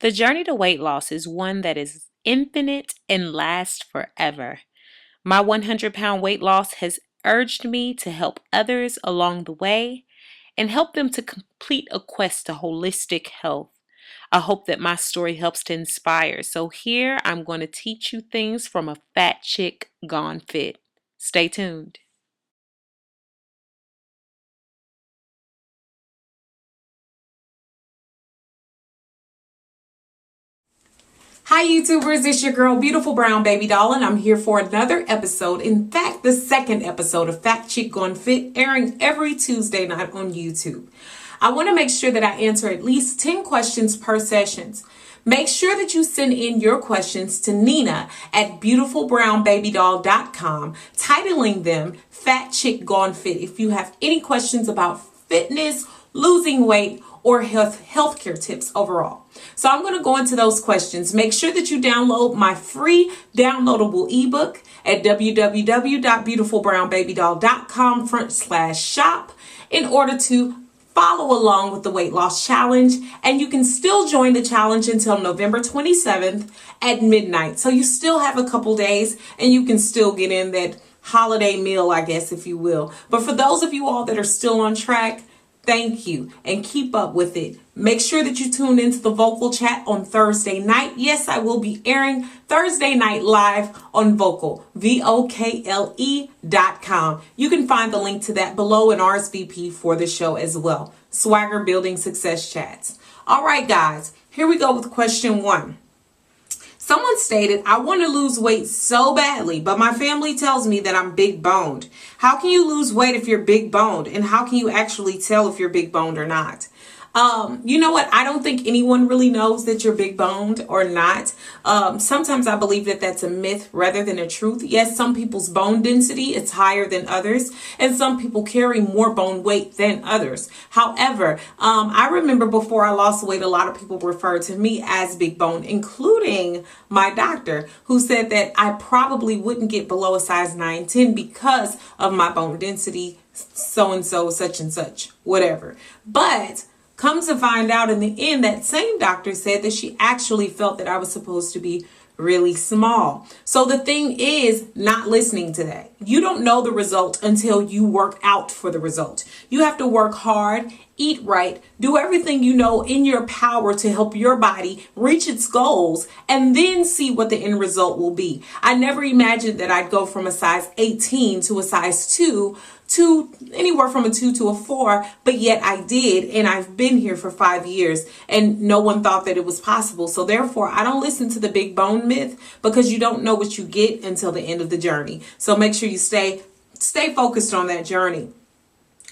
The journey to weight loss is one that is infinite and lasts forever. My 100-pound weight loss has urged me to help others along the way and help them to complete a quest to holistic health. I hope that my story helps to inspire. So here I'm going to teach you things from a fat chick gone fit. Stay tuned. Hi YouTubers, it's your girl Beautiful Brown Baby Doll, and I'm here for another episode. In fact, the second episode of Fat Chick Gone Fit, airing every Tuesday night on YouTube. I want to make sure that I answer at least 10 questions per sessions. Make sure that you send in your questions to Nina at BeautifulBrwnBabyDol.com, titling them Fat Chick Gone Fit. If you have any questions about fitness, losing weight, or healthcare tips overall. So I'm going to go into those questions. Make sure that you download my free downloadable ebook at www.beautifulbrownbabydoll.com/shop in order to follow along with the weight loss challenge. And you can still join the challenge until November 27th at midnight. So you still have a couple days and you can still get in that holiday meal, I guess, if you will. But for those of you all that are still on track, thank you, and keep up with it. Make sure that you tune into the vocal chat on Thursday night. Yes, I will be airing Thursday night live on Vocal, VOKLE.com. You can find the link to that below and RSVP for the show as well. Swagger Building Success Chats. All right, guys, here we go with question 1. Someone stated, I want to lose weight so badly, but my family tells me that I'm big boned. How can you lose weight if you're big boned? And how can you actually tell if you're big boned or not? You know what? I don't think anyone really knows that you're big boned or not. Sometimes I believe that that's a myth rather than a truth. Yes, some people's bone density is higher than others, and some people carry more bone weight than others. However, I remember before I lost weight, a lot of people referred to me as big bone, including my doctor, who said that I probably wouldn't get below a size 9-10 because of my bone density, so-and-so, such and such, whatever. But come to find out in the end, that same doctor said that she actually felt that I was supposed to be really small. So the thing is not listening to that. You don't know the result until you work out for the result. You have to work hard, eat right, do everything you know in your power to help your body reach its goals, and then see what the end result will be. I never imagined that I'd go from a size 18 to a size 2 to anywhere from a 2 to a 4, but yet I did, and I've been here for 5 years, and no one thought that it was possible. So therefore, I don't listen to the big bone myth, because you don't know what you get until the end of the journey. So make sure you stay focused on that journey.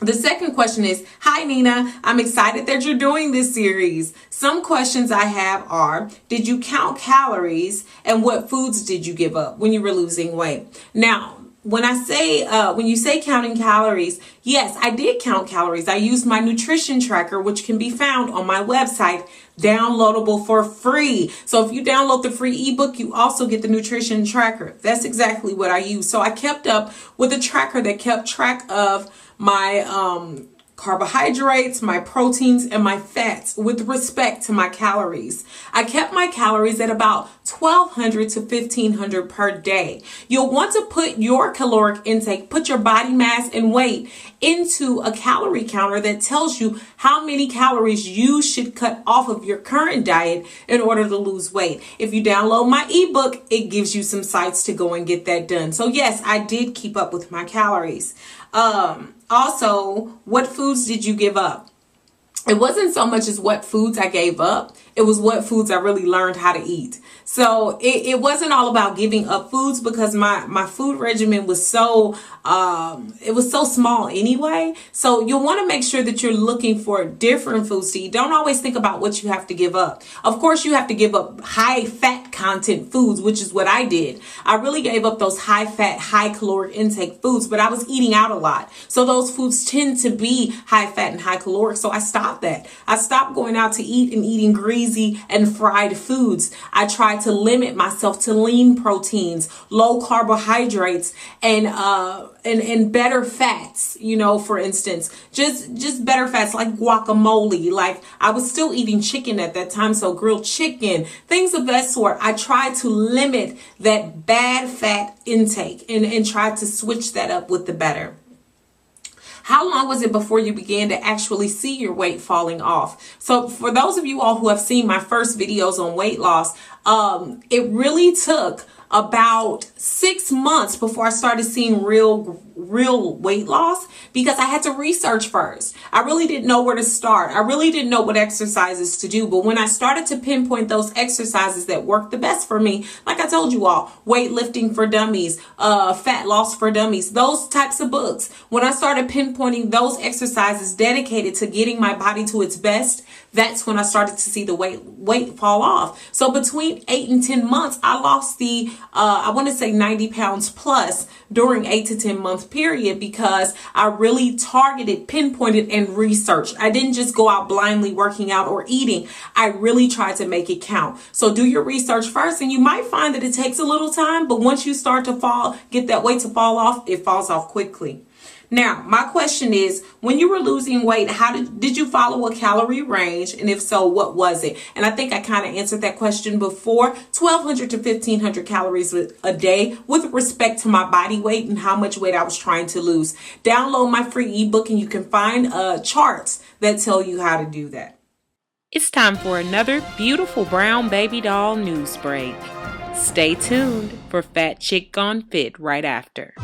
The second question is, hi Nina, I'm excited that you're doing this series. Some questions I have are, did you count calories, and what foods did you give up when you were losing weight? Now, when you say counting calories, yes, I did count calories. I used my nutrition tracker, which can be found on my website, downloadable for free. So if you download the free ebook, you also get the nutrition tracker. That's exactly what I use. So I kept up with a tracker that kept track of my carbohydrates, my proteins, and my fats with respect to my calories. I kept my calories at about 1,200 to 1,500 per day. You'll want to put your caloric intake, put your body mass and weight into a calorie counter that tells you how many calories you should cut off of your current diet in order to lose weight. If you download my ebook, it gives you some sites to go and get that done. So yes, I did keep up with my calories. Also, what foods did you give up? It wasn't so much as what foods I gave up. It was what foods I really learned how to eat. So it wasn't all about giving up foods, because my food regimen was so small anyway. So you'll want to make sure that you're looking for different foods to eat. Don't always think about what you have to give up. Of course, you have to give up high fat content foods, which is what I did. I really gave up those high fat, high caloric intake foods, but I was eating out a lot. So those foods tend to be high fat and high caloric. So I stopped that. I stopped going out to eat and eating greasy and fried foods. I tried to limit myself to lean proteins, low carbohydrates, and and better fats, you know, for instance, just better fats like guacamole. Like I was still eating chicken at that time, so grilled chicken, things of that sort. I tried to limit that bad fat intake and tried to switch that up with the better. How long was it before you began to actually see your weight falling off? So for those of you all who have seen my first videos on weight loss, it really took about 6 months before I started seeing real weight loss, because I had to research first. I really didn't know where to start. I really didn't know what exercises to do. But when I started to pinpoint those exercises that worked the best for me, like I told you all, weightlifting for dummies, fat loss for dummies, those types of books, when I started pinpointing those exercises dedicated to getting my body to its best, that's when I started to see the weight fall off. So between 8 and 10 months, I lost I want to say 90 pounds plus during 8 to 10 month period, because I really targeted, pinpointed, and researched. I didn't just go out blindly working out or eating. I really tried to make it count. So do your research first, and you might find that it takes a little time, but once you start to get that weight to fall off, it falls off quickly. Now, my question is, when you were losing weight, how did you follow a calorie range? And if so, what was it? And I think I kind of answered that question before. 1,200 to 1,500 calories a day with respect to my body weight and how much weight I was trying to lose. Download my free ebook and you can find charts that tell you how to do that. It's time for another Beautiful Brown Baby Doll news break. Stay tuned for Fat Chick Gone Fit right after.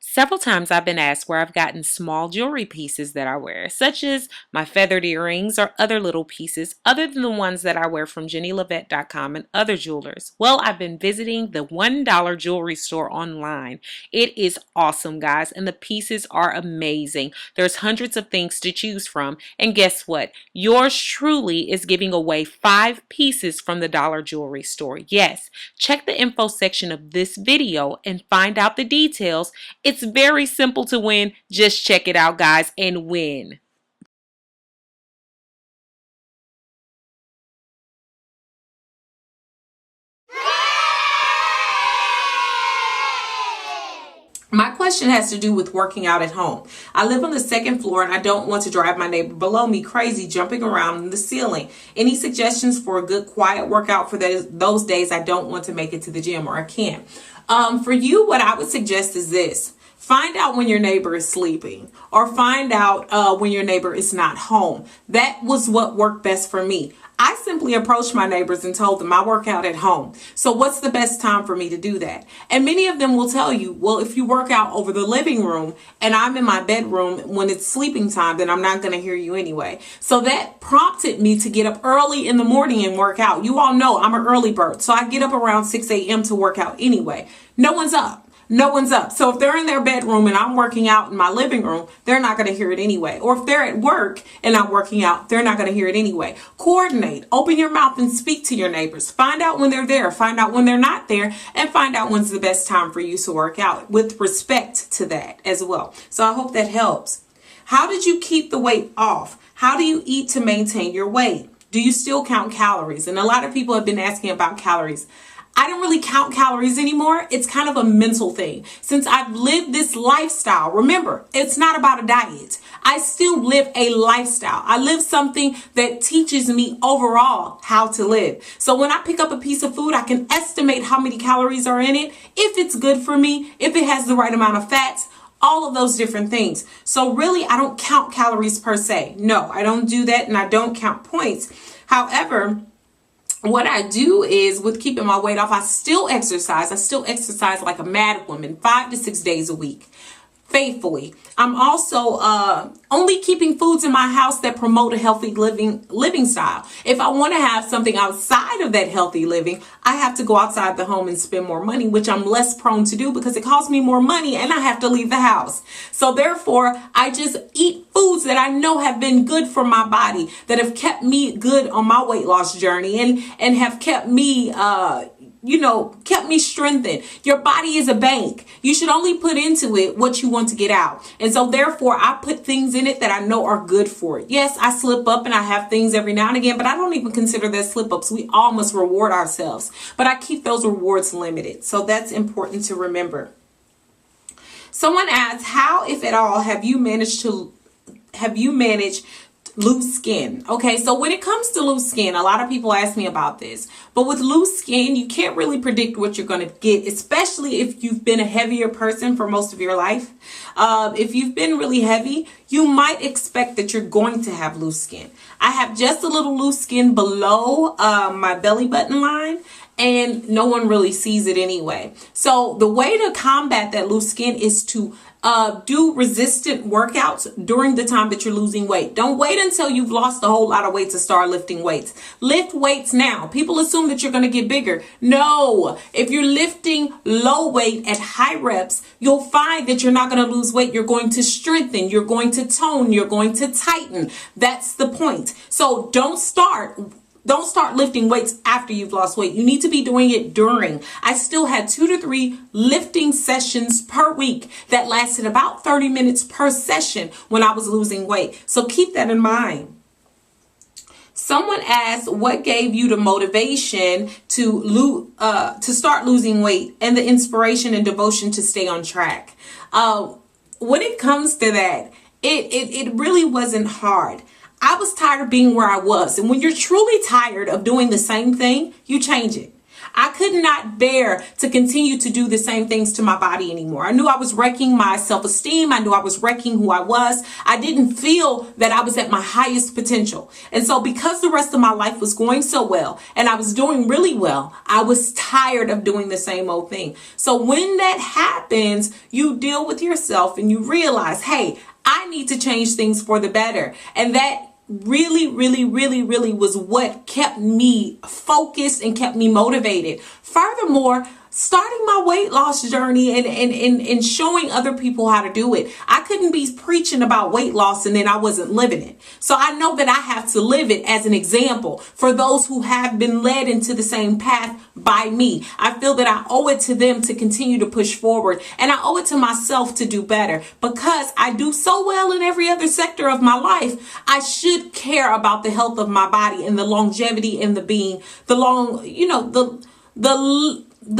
Several times I've been asked where I've gotten small jewelry pieces that I wear, such as my feathered earrings or other little pieces, other than the ones that I wear from JennyLavette.com and other jewelers. Well, I've been visiting the $1 jewelry store online. It is awesome, guys, and the pieces are amazing. There's hundreds of things to choose from, and guess what? Yours truly is giving away 5 pieces from the dollar jewelry store. Yes, check the info section of this video and find out the details. It's very simple to win. Just check it out, guys, and win. My question has to do with working out at home. I live on the 2nd floor and I don't want to drive my neighbor below me crazy jumping around in the ceiling. Any suggestions for a good quiet workout for those days I don't want to make it to the gym or I can't? For you, what I would suggest is this. Find out when your neighbor is sleeping, or find out when your neighbor is not home. That was what worked best for me. I simply approached my neighbors and told them I work out at home. So what's the best time for me to do that? And many of them will tell you, well, if you work out over the living room and I'm in my bedroom when it's sleeping time, then I'm not going to hear you anyway. So that prompted me to get up early in the morning and work out. You all know I'm an early bird, so I get up around 6 a.m. to work out anyway. No one's up. No one's up. So if they're in their bedroom and I'm working out in my living room, they're not going to hear it anyway. Or if they're at work and I'm working out, they're not going to hear it anyway. Coordinate. Open your mouth and speak to your neighbors. Find out when they're there. Find out when they're not there. And find out when's the best time for you to work out with respect to that as well. So I hope that helps. How did you keep the weight off? How do you eat to maintain your weight? Do you still count calories? And a lot of people have been asking about calories. I don't really count calories anymore. It's kind of a mental thing. Since I've lived this lifestyle, remember, it's not about a diet. I still live a lifestyle. I live something that teaches me overall how to live. So when I pick up a piece of food, I can estimate how many calories are in it, if it's good for me, if it has the right amount of fats, all of those different things. So really, I don't count calories per se. No, I don't do that, and I don't count points. However, what I do is, with keeping my weight off, I still exercise. I still exercise like a mad woman, 5 to 6 days a week. faithfully. I'm also only keeping foods in my house that promote a healthy living style. If I want to have something outside of that healthy living, I have to go outside the home and spend more money, which I'm less prone to do because it costs me more money and I have to leave the house. So therefore, I just eat foods that I know have been good for my body, that have kept me good on my weight loss journey and have kept me kept me strengthened. Your body is a bank. You should only put into it what you want to get out. And so therefore, I put things in it that I know are good for it. Yes, I slip up and I have things every now and again, but I don't even consider that slip ups. We all must reward ourselves, but I keep those rewards limited. So that's important to remember. Someone asks, how, if at all, have you managed loose skin? Okay, so when it comes to loose skin, a lot of people ask me about this, but with loose skin, you can't really predict what you're going to get, especially if you've been a heavier person for most of your life. If you've been really heavy, you might expect that you're going to have loose skin. I have just a little loose skin below my belly button line, and no one really sees it anyway. So the way to combat that loose skin is to do resistant workouts during the time that you're losing weight. Don't wait until you've lost a whole lot of weight to start lifting weights. Lift weights now. People assume that you're going to get bigger. No, if you're lifting low weight at high reps, you'll find that you're not going to lose weight. You're going to strengthen, you're going to tone, you're going to tighten. That's the point. So don't start lifting weights after you've lost weight. You need to be doing it during. I still had 2 to 3 lifting sessions per week that lasted about 30 minutes per session when I was losing weight. So keep that in mind. Someone asked, what gave you the motivation to start losing weight and the inspiration and devotion to stay on track? When it comes to that, it really wasn't hard. I was tired of being where I was. And when you're truly tired of doing the same thing, you change it. I could not bear to continue to do the same things to my body anymore. I knew I was wrecking my self-esteem. I knew I was wrecking who I was. I didn't feel that I was at my highest potential. And so because the rest of my life was going so well and I was doing really well, I was tired of doing the same old thing. So when that happens, you deal with yourself and you realize, hey, I need to change things for the better. And that really was what kept me focused and kept me motivated. Furthermore, starting my weight loss journey and showing other people how to do it. I couldn't be preaching about weight loss and then I wasn't living it. So I know that I have to live it as an example for those who have been led into the same path by me. I feel that I owe it to them to continue to push forward, and I owe it to myself to do better because I do so well in every other sector of my life. I should care about the health of my body and the longevity and the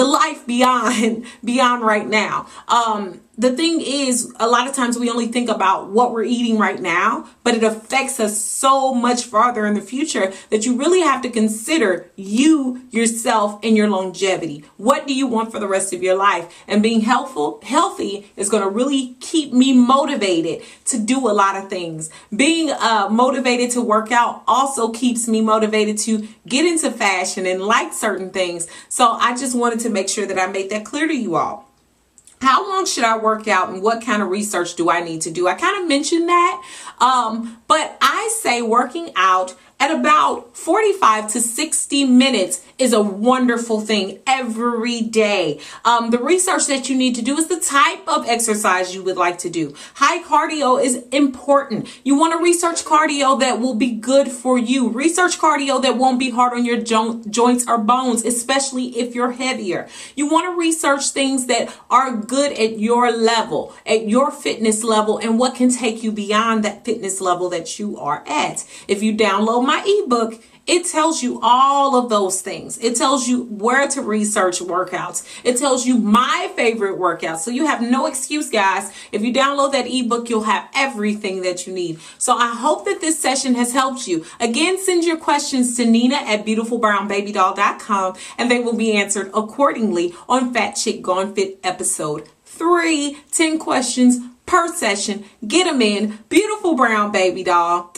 life beyond right now. The thing is, a lot of times we only think about what we're eating right now, but it affects us so much farther in the future that you really have to consider you, yourself, and your longevity. What do you want for the rest of your life? And being healthy is going to really keep me motivated to do a lot of things. Being motivated to work out also keeps me motivated to get into fashion and like certain things. So I just wanted to make sure that I made that clear to you all. How long should I work out and what kind of research do I need to do? I kind of mentioned that, but I say working out at about 45 to 60 minutes is a wonderful thing every day. The research that you need to do is the type of exercise you would like to do. High cardio is important. You want to research cardio that will be good for you. Research cardio that won't be hard on your joints or bones, especially if you're heavier. You want to research things that are good at your level, at your fitness level, and what can take you beyond that fitness level that you are at. If you download my ebook, it tells you all of those things. It tells you where to research workouts. It tells you my favorite workouts. So you have no excuse, guys. If you download that ebook, you'll have everything that you need. So I hope that this session has helped you. Again, send your questions to Nina@BeautifulBrwnBabyDol.com and they will be answered accordingly on Fat Chick Gone Fit episode 3. 10 questions per session. Get them in. Beautiful Brown Baby Doll.